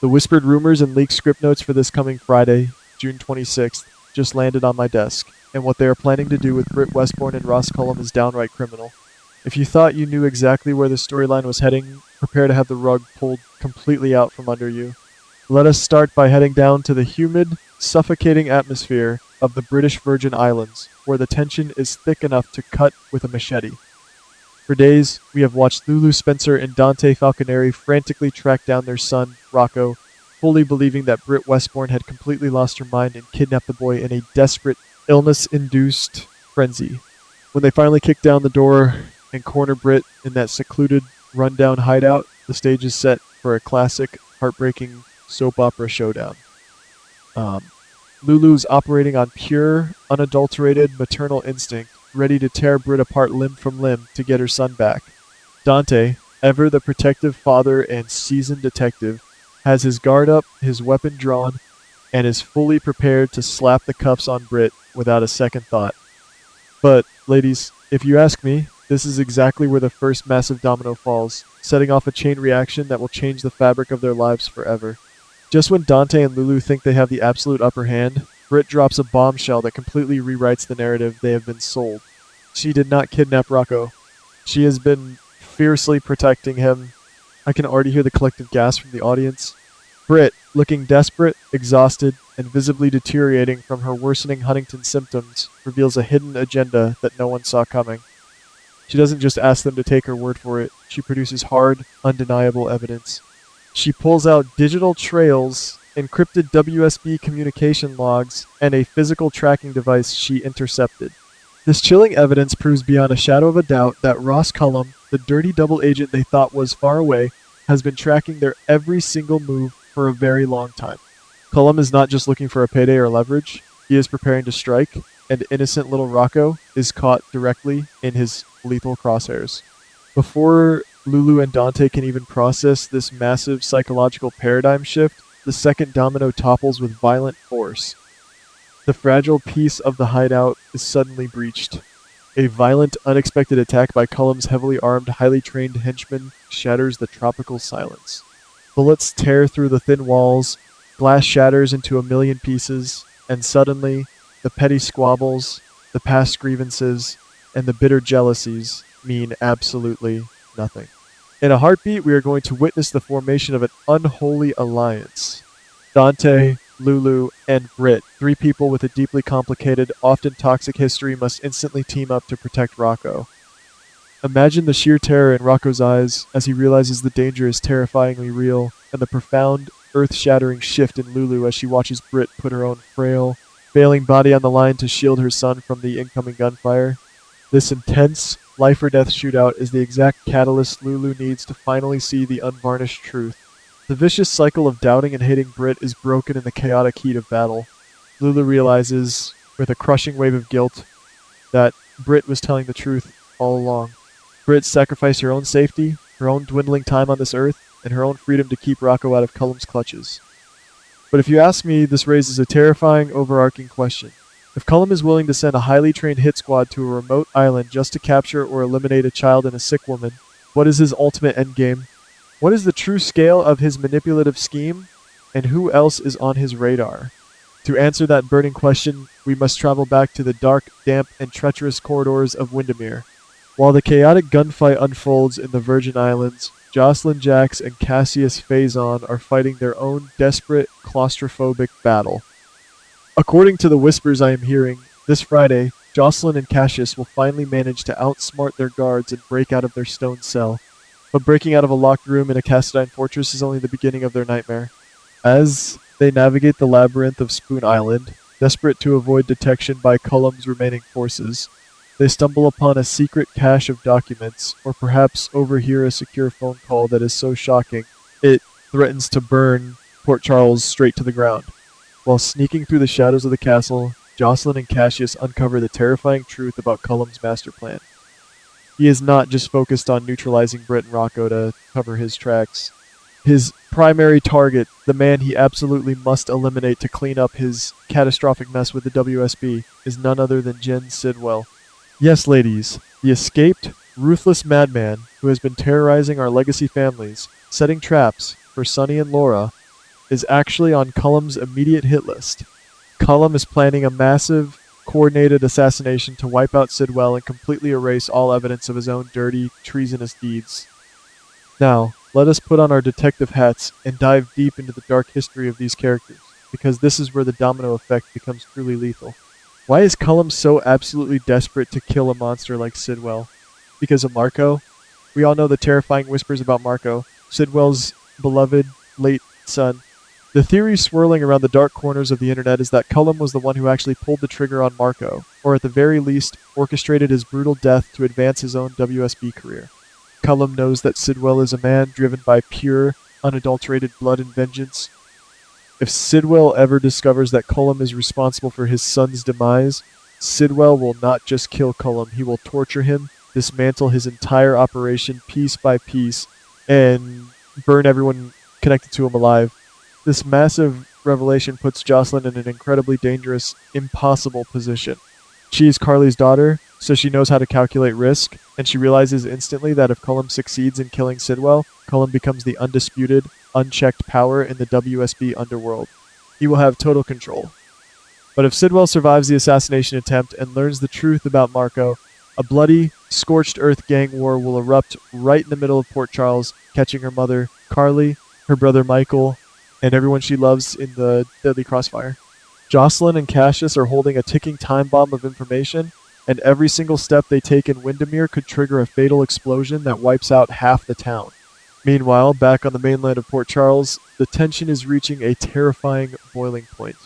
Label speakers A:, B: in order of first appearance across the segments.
A: The whispered rumors and leaked script notes for this coming Friday, June 26th, just landed on my desk, and what they are planning to do with Britt Westbourne and Ross Cullum is downright criminal. If you thought you knew exactly where the storyline was heading, prepare to have the rug pulled completely out from under you. Let us start by heading down to the humid, suffocating atmosphere of the British Virgin Islands, where the tension is thick enough to cut with a machete. For days, we have watched Lulu Spencer and Dante Falconeri frantically track down their son, Rocco, fully believing that Britt Westbourne had completely lost her mind and kidnapped the boy in a desperate, illness-induced frenzy. When they finally kick down the door and corner Britt in that secluded, rundown hideout, the stage is set for a classic, heartbreaking soap opera showdown. Lulu's operating on pure, unadulterated maternal instinct, ready to tear Britt apart limb from limb to get her son back. Dante, ever the protective father and seasoned detective, has his guard up, his weapon drawn, and is fully prepared to slap the cuffs on Britt without a second thought. But, ladies, if you ask me, this is exactly where the first massive domino falls, setting off a chain reaction that will change the fabric of their lives forever. Just when Dante and Lulu think they have the absolute upper hand, Britt drops a bombshell that completely rewrites the narrative they have been sold. She did not kidnap Rocco. She has been fiercely protecting him. I can already hear the collective gasp from the audience. Britt, looking desperate, exhausted, and visibly deteriorating from her worsening Huntington symptoms, reveals a hidden agenda that no one saw coming. She doesn't just ask them to take her word for it. She produces hard, undeniable evidence. She pulls out digital trails, encrypted WSB communication logs, and a physical tracking device she intercepted. This chilling evidence proves beyond a shadow of a doubt that Ross Cullum, the dirty double agent they thought was far away, has been tracking their every single move for a very long time. Cullum is not just looking for a payday or leverage, he is preparing to strike, and innocent little Rocco is caught directly in his lethal crosshairs. Before Lulu and Dante can even process this massive psychological paradigm shift, the second domino topples with violent force. The fragile peace of the hideout is suddenly breached. A violent, unexpected attack by Cullum's heavily armed, highly trained henchmen shatters the tropical silence. Bullets tear through the thin walls, glass shatters into a million pieces, and suddenly, the petty squabbles, the past grievances, and the bitter jealousies mean absolutely nothing. In a heartbeat, we are going to witness the formation of an unholy alliance. Dante, Lulu, and Britt, three people with a deeply complicated, often toxic history, must instantly team up to protect Rocco. Imagine the sheer terror in Rocco's eyes as he realizes the danger is terrifyingly real, and the profound, earth-shattering shift in Lulu as she watches Britt put her own frail, failing body on the line to shield her son from the incoming gunfire. This intense, life-or-death shootout is the exact catalyst Lulu needs to finally see the unvarnished truth. The vicious cycle of doubting and hating Britt is broken in the chaotic heat of battle. Lulu realizes, with a crushing wave of guilt, that Britt was telling the truth all along. Britt sacrificed her own safety, her own dwindling time on this earth, and her own freedom to keep Rocco out of Cullum's clutches. But if you ask me, this raises a terrifying, overarching question. If Cullum is willing to send a highly trained hit squad to a remote island just to capture or eliminate a child and a sick woman, what is his ultimate endgame? What is the true scale of his manipulative scheme? And who else is on his radar? To answer that burning question, we must travel back to the dark, damp, and treacherous corridors of Windermere. While the chaotic gunfight unfolds in the Virgin Islands, Jocelyn Jax and Cassius Faison are fighting their own desperate, claustrophobic battle. According to the whispers I am hearing, this Friday, Jocelyn and Cassius will finally manage to outsmart their guards and break out of their stone cell. But breaking out of a locked room in a Cassadine fortress is only the beginning of their nightmare. As they navigate the labyrinth of Spoon Island, desperate to avoid detection by Cullum's remaining forces, they stumble upon a secret cache of documents, or perhaps overhear a secure phone call that is so shocking it threatens to burn Port Charles straight to the ground. While sneaking through the shadows of the castle, Jocelyn and Cassius uncover the terrifying truth about Cullum's master plan. He is not just focused on neutralizing Britt and Rocco to cover his tracks. His primary target, the man he absolutely must eliminate to clean up his catastrophic mess with the WSB, is none other than Jen Sidwell. Yes, ladies, the escaped, ruthless madman who has been terrorizing our legacy families, setting traps for Sonny and Laura, is actually on Cullum's immediate hit list. Cullum is planning a massive, coordinated assassination to wipe out Sidwell and completely erase all evidence of his own dirty, treasonous deeds. Now, let us put on our detective hats and dive deep into the dark history of these characters, because this is where the domino effect becomes truly lethal. Why is Cullum so absolutely desperate to kill a monster like Sidwell? Because of Marco? We all know the terrifying whispers about Marco, Sidwell's beloved late son. The theory swirling around the dark corners of the internet is that Cullum was the one who actually pulled the trigger on Marco, or at the very least, orchestrated his brutal death to advance his own WSB career. Cullum knows that Sidwell is a man driven by pure, unadulterated blood and vengeance. If Sidwell ever discovers that Cullum is responsible for his son's demise, Sidwell will not just kill Cullum, he will torture him, dismantle his entire operation piece by piece, and burn everyone connected to him alive. This massive revelation puts Jocelyn in an incredibly dangerous, impossible position. She is Carly's daughter, so she knows how to calculate risk, and she realizes instantly that if Cullum succeeds in killing Sidwell, Cullum becomes the undisputed, unchecked power in the WSB underworld. He will have total control. But if Sidwell survives the assassination attempt and learns the truth about Marco, a bloody, scorched earth gang war will erupt right in the middle of Port Charles, catching her mother, Carly, her brother Michael, and everyone she loves in the deadly crossfire. Jocelyn and Cassius are holding a ticking time bomb of information, and every single step they take in Windermere could trigger a fatal explosion that wipes out half the town. Meanwhile, back on the mainland of Port Charles, the tension is reaching a terrifying boiling point.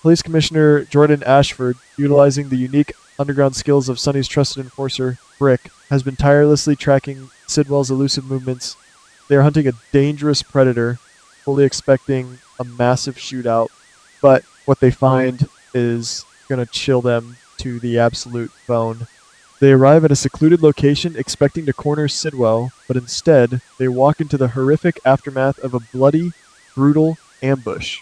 A: Police Commissioner Jordan Ashford, utilizing the unique underground skills of Sonny's trusted enforcer, Brick, has been tirelessly tracking Sidwell's elusive movements. They are hunting a dangerous predator, fully expecting a massive shootout, but what they find is going to chill them to the absolute bone. They arrive at a secluded location expecting to corner Sidwell, but instead, they walk into the horrific aftermath of a bloody, brutal ambush.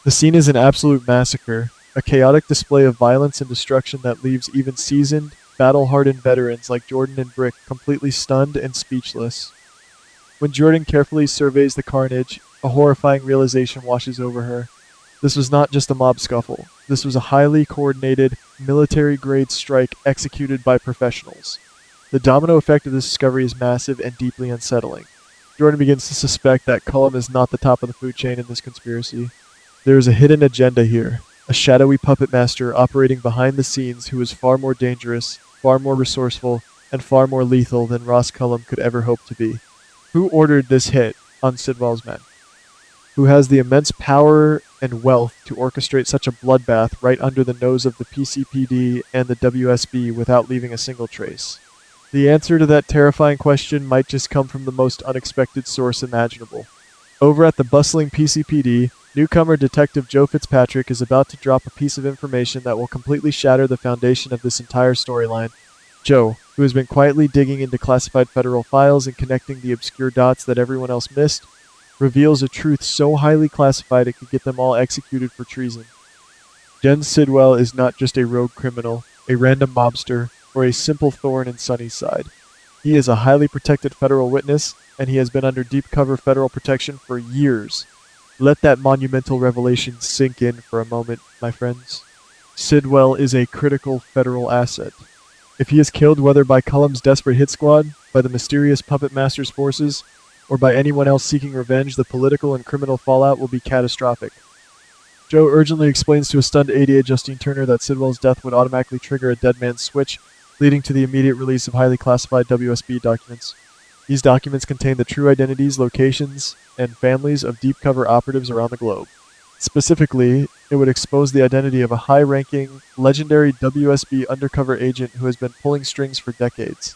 A: The scene is an absolute massacre, a chaotic display of violence and destruction that leaves even seasoned, battle-hardened veterans like Jordan and Brick completely stunned and speechless. When Jordan carefully surveys the carnage, a horrifying realization washes over her. This was not just a mob scuffle. This was a highly coordinated, military-grade strike executed by professionals. The domino effect of this discovery is massive and deeply unsettling. Jordan begins to suspect that Cullum is not the top of the food chain in this conspiracy. There is a hidden agenda here, a shadowy puppet master operating behind the scenes who is far more dangerous, far more resourceful, and far more lethal than Ross Cullum could ever hope to be. Who ordered this hit on Sidwell's men? Who has the immense power and wealth to orchestrate such a bloodbath right under the nose of the PCPD and the WSB without leaving a single trace? The answer to that terrifying question might just come from the most unexpected source imaginable. Over at the bustling PCPD, newcomer Detective Joe Fitzpatrick is about to drop a piece of information that will completely shatter the foundation of this entire storyline. Joe, who has been quietly digging into classified federal files and connecting the obscure dots that everyone else missed, reveals a truth so highly classified it could get them all executed for treason. Jen Sidwell is not just a rogue criminal, a random mobster, or a simple thorn in Sonny's side. He is a highly protected federal witness, and he has been under deep cover federal protection for years. Let that monumental revelation sink in for a moment, my friends. Sidwell is a critical federal asset. If he is killed, whether by Cullum's desperate hit squad, by the mysterious puppet master's forces, or by anyone else seeking revenge, the political and criminal fallout will be catastrophic. Joe urgently explains to a stunned ADA Justine Turner that Sidwell's death would automatically trigger a dead man's switch, leading to the immediate release of highly classified WSB documents. These documents contain the true identities, locations, and families of deep cover operatives around the globe. Specifically, it would expose the identity of a high-ranking, legendary WSB undercover agent who has been pulling strings for decades.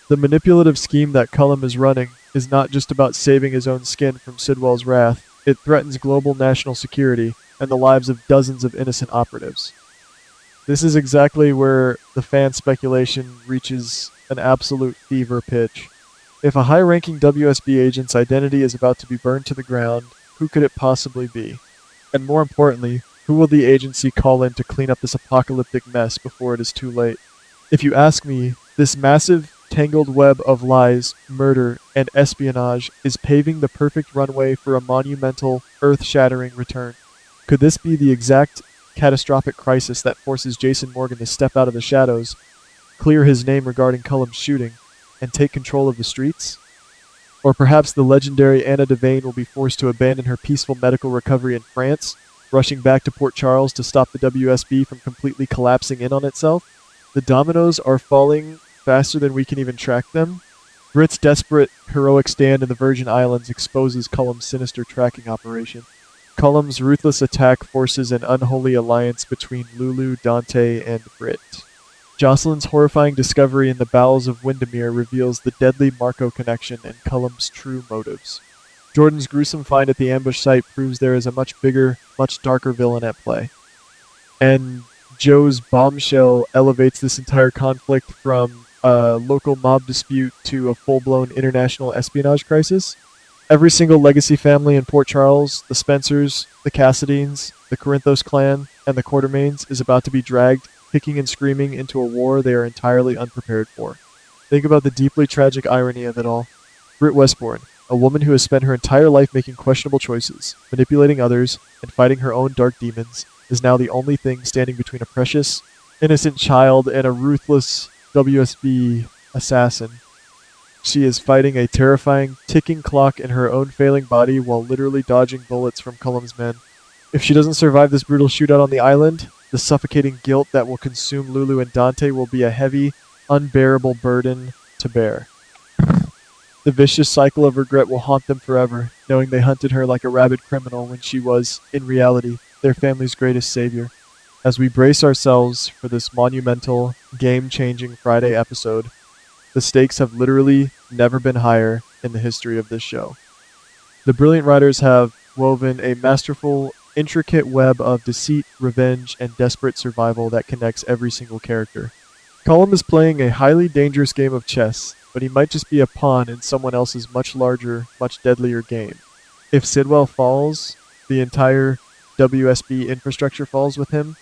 A: The manipulative scheme that Cullum is running is not just about saving his own skin from Sidwell's wrath, it threatens global national security and the lives of dozens of innocent operatives. This is exactly where the fan speculation reaches an absolute fever pitch. If a high-ranking WSB agent's identity is about to be burned to the ground, who could it possibly be? And more importantly, who will the agency call in to clean up this apocalyptic mess before it is too late? If you ask me, this massive, tangled web of lies, murder, and espionage is paving the perfect runway for a monumental, earth-shattering return. Could this be the exact catastrophic crisis that forces Jason Morgan to step out of the shadows, clear his name regarding Cullum's shooting, and take control of the streets? Or perhaps the legendary Anna Devane will be forced to abandon her peaceful medical recovery in France, rushing back to Port Charles to stop the WSB from completely collapsing in on itself? The dominoes are falling faster than we can even track them. Brit's desperate, heroic stand in the Virgin Islands exposes Cullum's sinister tracking operation. Cullum's ruthless attack forces an unholy alliance between Lulu, Dante, and Brit. Jocelyn's horrifying discovery in the bowels of Windermere reveals the deadly Marco connection and Cullum's true motives. Jordan's gruesome find at the ambush site proves there is a much bigger, much darker villain at play. And Joe's bombshell elevates this entire conflict from a local mob dispute to a full-blown international espionage crisis. Every single legacy family in Port Charles, the Spencers, the Cassidines, the Corinthos clan, and the Quartermains, is about to be dragged, kicking and screaming, into a war they are entirely unprepared for. Think about the deeply tragic irony of it all. Britt Westbourne, a woman who has spent her entire life making questionable choices, manipulating others, and fighting her own dark demons, is now the only thing standing between a precious, innocent child and a ruthless WSB assassin. She is fighting a terrifying, ticking clock in her own failing body while literally dodging bullets from Cullum's men. If she doesn't survive this brutal shootout on the island, the suffocating guilt that will consume Lulu and Dante will be a heavy, unbearable burden to bear. The vicious cycle of regret will haunt them forever, knowing they hunted her like a rabid criminal when she was, in reality, their family's greatest savior. As we brace ourselves for this monumental, game-changing Friday episode, the stakes have literally never been higher in the history of this show. The brilliant writers have woven a masterful, intricate web of deceit, revenge, and desperate survival that connects every single character. Cullum is playing a highly dangerous game of chess, but he might just be a pawn in someone else's much larger, much deadlier game. If Sidwell falls, the entire WSB infrastructure falls with him.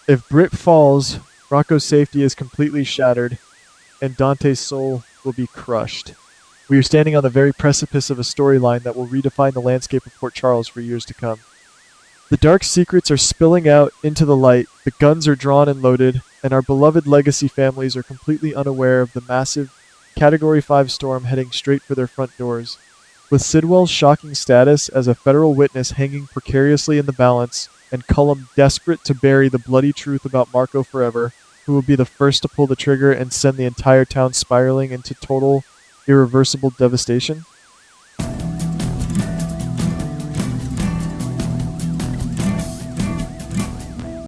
A: If Britt falls, Rocco's safety is completely shattered, and Dante's soul will be crushed. We are standing on the very precipice of a storyline that will redefine the landscape of Port Charles for years to come. The dark secrets are spilling out into the light, the guns are drawn and loaded, and our beloved legacy families are completely unaware of the massive Category 5 storm heading straight for their front doors. With Sidwell's shocking status as a federal witness hanging precariously in the balance, and Cullum desperate to bury the bloody truth about Marco forever, who will be the first to pull the trigger and send the entire town spiraling into total, irreversible devastation?